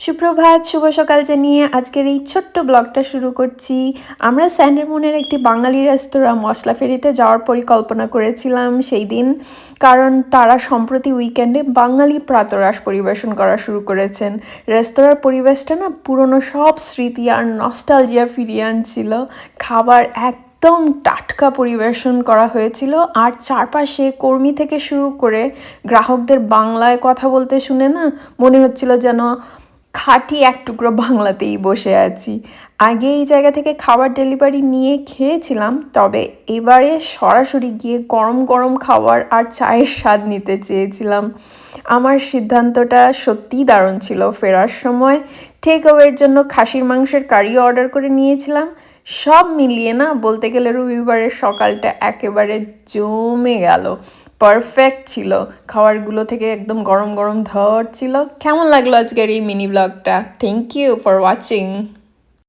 সুপ্রভাত, শুভ সকাল জানিয়ে আজকের এই ছোট্ট ব্লগটা শুরু করছি। আমরা স্যান্ডারমুনের একটি বাঙালি রেস্তোরাঁ মশলা ফেরিতে যাওয়ার পরিকল্পনা করেছিলাম সেই দিন, কারণ তারা সম্প্রতি উইকেন্ডে বাঙালি প্রাতরাশ পরিবেশন করা শুরু করেছেন। রেস্তোরাঁর পরিবেশটা না পুরনো সব স্মৃতি আর নস্টালজিয়া ফিরিয়ে আনছিল। খাবার একদম টাটকা পরিবেশন করা হয়েছিল, আর চারপাশে কর্মী থেকে শুরু করে গ্রাহকদের বাংলায় কথা বলতে শুনে না মনে হচ্ছিল যেন খাঁটি এক টুকরো বাংলাতেই বসে আছি। আগে এই জায়গা থেকে খাবার ডেলিভারি নিয়ে খেয়েছিলাম, তবে এবারে সরাসরি গিয়ে গরম গরম খাবার আর চায়ের স্বাদ নিতে চেয়েছিলাম। আমার সিদ্ধান্তটা সত্যিই দারুণ ছিল। ফেরার সময় টেক অ্যাওয়ের জন্য খাসির মাংসের কারিও অর্ডার করে নিয়েছিলাম। সব মিলিয়ে না বলতে গেলে রবিবারের সকালটা একেবারে জমে গেল। পারফেক্ট ছিল। খাবারগুলো থেকে একদম গরম গরম ধর ছিল। কেমন লাগলো আজকের এই মিনি ব্লগটা? Thank you for watching.